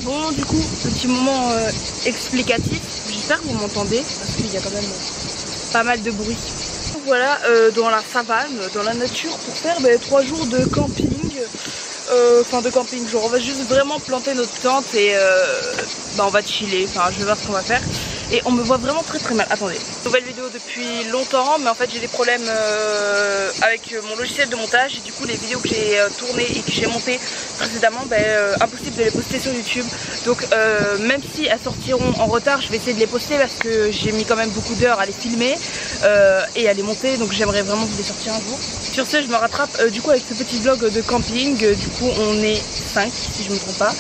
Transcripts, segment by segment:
Bon, du coup, petit moment explicatif. J'espère que vous m'entendez parce qu'il y a quand même pas mal de bruit. Voilà, dans la savane, dans la nature, pour faire 3 jours de camping. Enfin, de camping, genre on va juste vraiment planter notre tente et on va chiller. Enfin, je vais voir ce qu'on va faire. Et on me voit vraiment très mal. Attendez, nouvelle vidéo depuis longtemps, mais en fait j'ai des problèmes avec mon logiciel de montage. Et du coup les vidéos que j'ai tournées et que j'ai montées précédemment, impossible de les poster sur YouTube. Donc même si elles sortiront en retard, je vais essayer de les poster parce que j'ai mis quand même beaucoup d'heures à les filmer et à les monter. Donc j'aimerais vraiment vous les sortir un jour. Sur ce, je me rattrape du coup avec ce petit vlog de camping. Du coup on est 5 si je ne me trompe pas.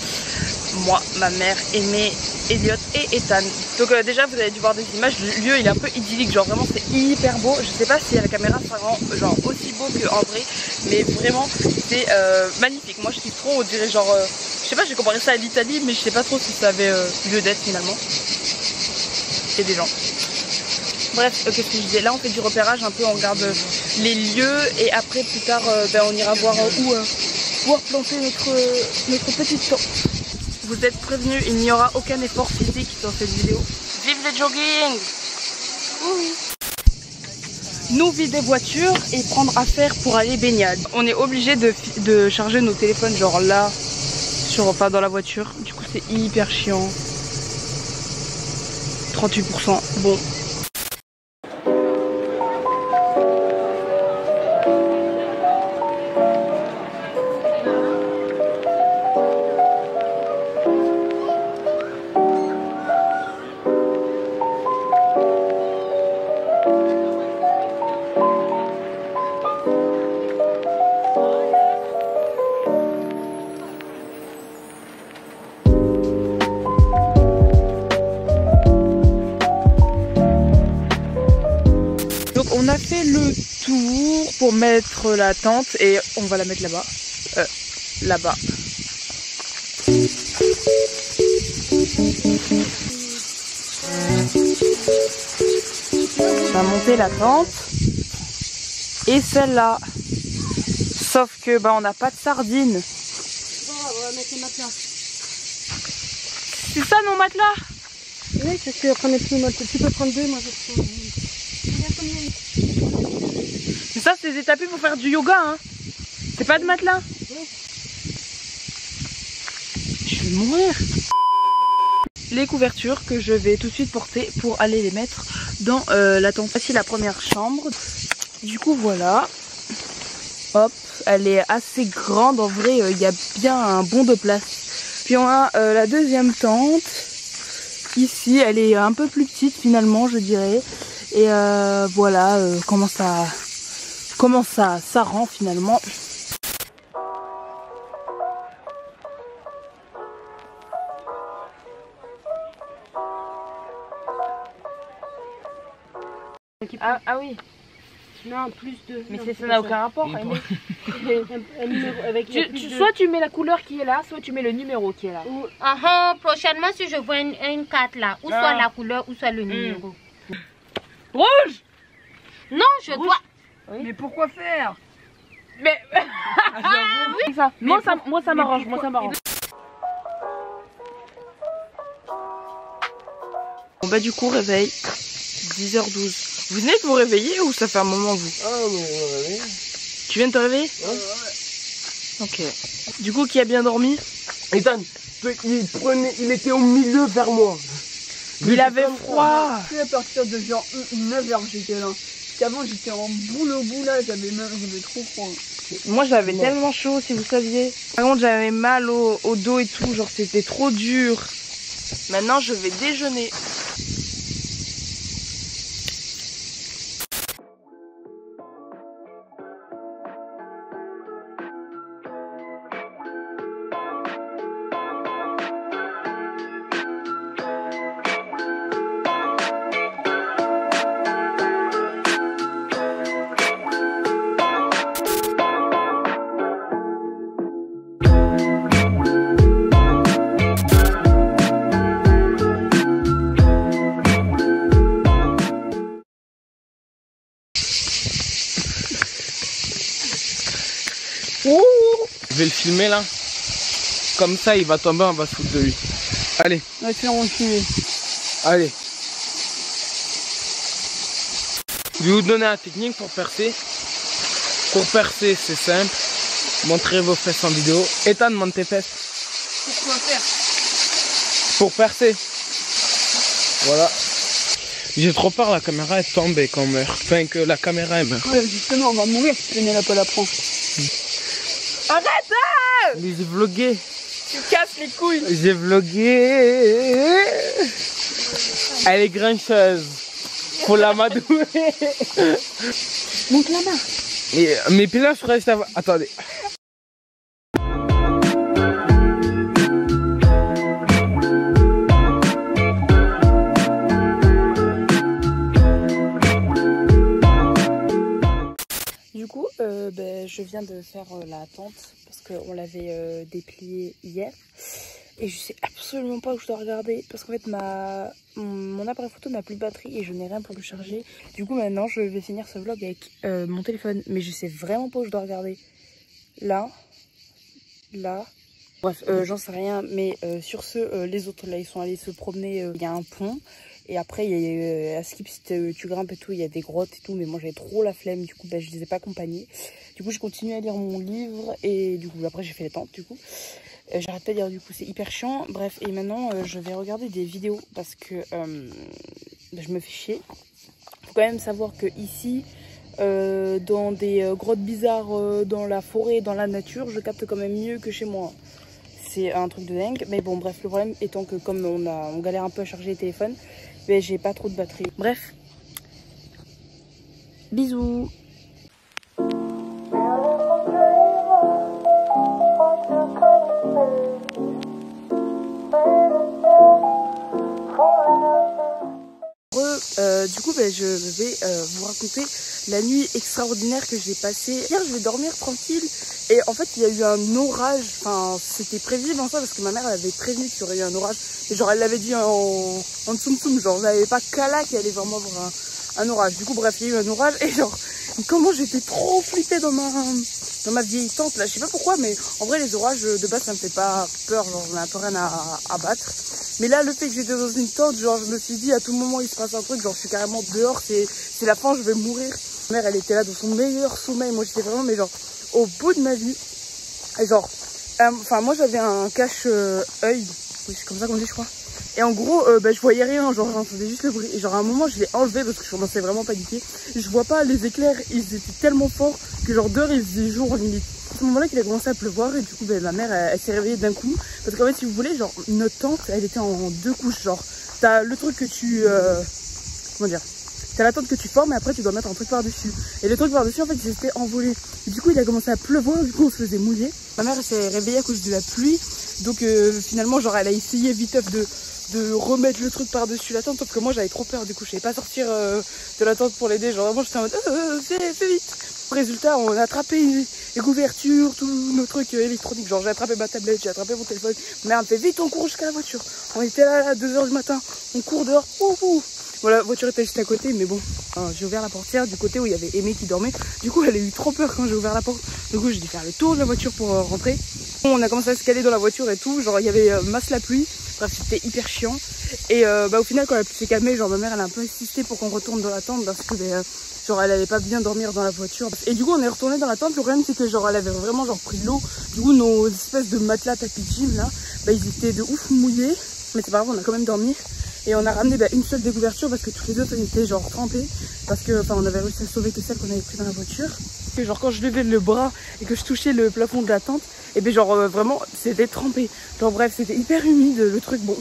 Moi, ma mère, Aimée, Elliot et Ethan. Donc déjà vous avez dû voir des images, le lieu il est un peu idyllique, genre vraiment c'est hyper beau. Je sais pas si à la caméra ça rend genre aussi beau qu'en vrai, mais vraiment c'est magnifique. Moi je suis trop, on dirait genre, je sais pas, j'ai comparé ça à l'Italie, mais je sais pas trop si ça avait lieu d'être finalement. Et des gens. Bref, qu'est-ce que je disais, là on fait du repérage un peu, on regarde les lieux et après plus tard on ira voir où replanter notre petite tente. Vous êtes prévenus, il n'y aura aucun effort physique dans cette vidéo. Vive le jogging! Oui. Nous vider voiture et prendre affaire pour aller baignade. On est obligé de charger nos téléphones genre là, enfin dans la voiture. Du coup c'est hyper chiant. 38%, bon. On a fait le tour pour mettre la tente et on va la mettre là-bas. Là-bas. On va monter la tente. Et celle-là. Sauf que on n'a pas de sardines. Bon, on va mettre les matelas. C'est ça nos matelas? Oui, parce que prendre plus matelas. Tu peux prendre 2, moi je prends. Mais ça c'est des tapis pour faire du yoga hein. C'est pas de matelas. Je vais mourir. Les couvertures que je vais tout de suite porter pour aller les mettre dans la tente. Voici la première chambre. Du coup voilà. Hop, elle est assez grande en vrai, il y a bien un bond de place. Puis on a la deuxième tente. Ici elle est un peu plus petite finalement je dirais. Et voilà comment ça rend finalement. Ah oui. Non, plus de. Mais ça n'a aucun rapport. Soit tu mets la couleur qui est là, soit tu mets le numéro qui est là. Prochainement, si je vois une carte là, ou soit la couleur, ou soit le numéro. Rouge. Non, je suis à toi. Oui. Mais pourquoi faire? Mais oui. Ça. Moi ça m'arrange, moi ça m'arrange. Bon bah du coup réveil 10h12. Vous venez de vous réveiller ou ça fait un moment vous? Ah mais ouais. Tu viens de te réveiller? Ouais. Ok. Du coup qui a bien dormi? Ethan, il était au milieu vers moi. Il avait froid. Puis à partir de genre 9h j'étais là. Qu'avant j'étais en boule au bout là, j'avais trop froid. Moi j'avais tellement chaud si vous saviez. Par contre j'avais mal au dos et tout, genre c'était trop dur. Maintenant je vais déjeuner. Je vais le filmer là. Comme ça il va tomber, on va se foutre de lui. Allez. On va faire enculer. Allez. Je vais vous donner la technique pour percer. Pour percer c'est simple. Montrez vos fesses en vidéo. Ethan, monte tes fesses. Pourquoi faire? Pour percer. Voilà. J'ai trop peur, la caméra est tombée qu'on meurt. Enfin que la caméra est meurt. Ouais, justement, on va mourir si Penel pas la prend. Arrête! Mais j'ai vlogué. Tu casses les couilles. J'ai vlogué. Elle est grincheuse. Faut l'amadouer. Monte la main. Mais puis là je reste à... Attendez. Du coup, je viens de faire la tente parce qu'on l'avait dépliée hier et je sais absolument pas où je dois regarder parce qu'en fait mon appareil photo n'a plus de batterie et je n'ai rien pour le charger. Du coup maintenant je vais finir ce vlog avec mon téléphone mais je sais vraiment pas où je dois regarder. Là, bref j'en sais rien mais sur ce les autres là ils sont allés se promener, il y a un pont. Et après, il y a à Skip, si tu grimpes et tout, il y a des grottes et tout. Mais moi, j'avais trop la flemme. Du coup, je les ai pas accompagnés. Du coup, j'ai continué à lire mon livre. Et du coup, après, j'ai fait les tentes, du coup. J'arrête pas de lire, du coup, c'est hyper chiant. Bref, et maintenant, je vais regarder des vidéos parce que je me fais chier. Faut quand même savoir que ici, dans des grottes bizarres, dans la forêt, dans la nature, je capte quand même mieux que chez moi. C'est un truc de dingue. Mais bon, bref, le problème étant que comme on galère un peu à charger les téléphones, mais j'ai pas trop de batterie. Bref, bisous. Du coup, je vais vous raconter la nuit extraordinaire que j'ai passée. Hier, je vais dormir tranquille. Et en fait, il y a eu un orage. Enfin, c'était prévisible en soi parce que ma mère elle avait prévenu qu'il y aurait eu un orage. Et genre, elle l'avait dit en tsum-tsum. Genre, elle n'avait pas cala qu'il allait vraiment avoir un orage. Du coup, bref, il y a eu un orage. Et genre, comment j'étais trop flippée dans ma vieille tente là. Je sais pas pourquoi, mais en vrai, les orages de base, ça me fait pas peur. Genre, j'en ai un peu rien à battre. Mais là, le fait que j'étais dans une tente, genre, je me suis dit à tout moment, il se passe un truc. Genre, je suis carrément dehors. C'est la fin, je vais mourir. Ma mère, elle était là dans son meilleur sommeil. Moi, j'étais vraiment, mais genre, au bout de ma vie. Et genre, moi j'avais un cache-œil, oui, c'est comme ça qu'on dit je crois. Et en gros, je voyais rien, genre j'entendais juste le bruit. Et genre à un moment je l'ai enlevé parce que je commençais vraiment à paniquer. Je vois pas les éclairs, ils étaient tellement forts que genre dehors il faisait jour limite. À ce moment-là qu'il a commencé à pleuvoir et du coup ma mère elle s'est réveillée d'un coup. Parce qu'en fait si vous voulez, genre notre tente elle était en deux couches. Genre t'as le truc que tu... comment dire, t'as la tente que tu formes et après tu dois mettre un truc par-dessus. Et le truc par-dessus en fait il s'était envolé. Et du coup il a commencé à pleuvoir, du coup on se faisait mouiller. Ma mère s'est réveillée à cause de la pluie. Donc finalement genre elle a essayé vite de remettre le truc par-dessus la tente. Sauf que moi j'avais trop peur, du coup je savais pas sortir de la tente pour l'aider. Genre vraiment j'étais en mode fais vite. Résultat on a attrapé les couvertures, tous nos trucs électroniques. Genre j'ai attrapé ma tablette, j'ai attrapé mon téléphone. Ma mère me fait vite on court jusqu'à la voiture. On était là à 2h du matin, on court dehors. Bon, la voiture était juste à côté, mais bon, j'ai ouvert la portière du côté où il y avait Aimé qui dormait. Du coup, elle a eu trop peur quand j'ai ouvert la porte. Du coup, j'ai dû faire le tour de la voiture pour rentrer. Bon, on a commencé à se caler dans la voiture et tout. Genre, il y avait masse la pluie. Bref, c'était hyper chiant. Et au final, quand la pluie s'est calmée, genre, ma mère, elle a un peu insisté pour qu'on retourne dans la tente parce que, genre, elle allait pas bien dormir dans la voiture. Et du coup, on est retourné dans la tente. Le problème, c'est que, genre, elle avait vraiment, genre, pris de l'eau. Du coup, nos espèces de matelas tapis de gym, là, ils étaient de ouf mouillés. Mais c'est pas grave, on a quand même dormi. Et on a ramené une seule des couvertures parce que toutes les autres elles étaient genre trempées. Parce que on avait réussi à sauver que celle qu'on avait pris dans la voiture. Et genre quand je levais le bras et que je touchais le plafond de la tente, et bien genre vraiment c'était trempé. Genre bref, c'était hyper humide le truc, bon.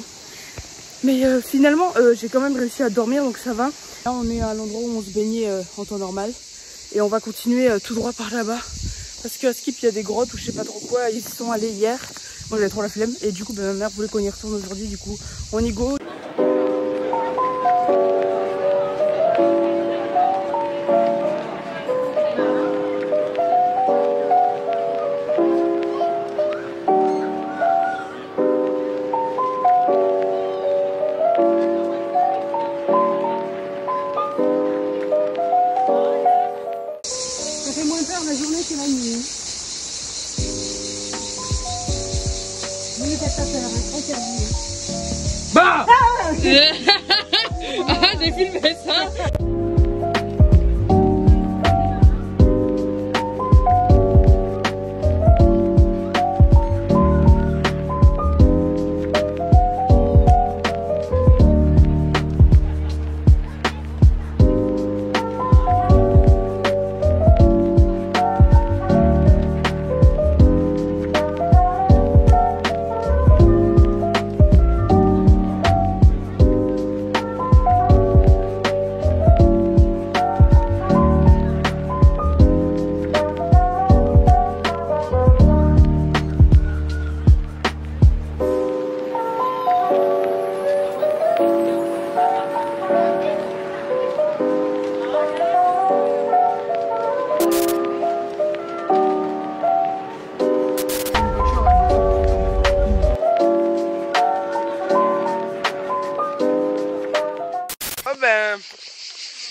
Mais finalement j'ai quand même réussi à dormir, donc ça va. Là on est à l'endroit où on se baignait en temps normal. Et on va continuer tout droit par là-bas. Parce qu'à Skip il y a des grottes ou je sais pas trop quoi, ils y sont allés hier. Moi j'avais trop la flemme et du coup ma mère voulait qu'on y retourne aujourd'hui, du coup on y go. Ça fait moins peur la journée que la nuit. Bah ah, j'ai filmé ça.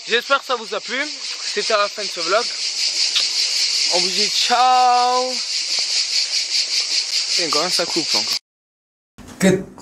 J'espère que ça vous a plu. C'était la fin de ce vlog. On vous dit ciao. Et quand même ça coupe encore.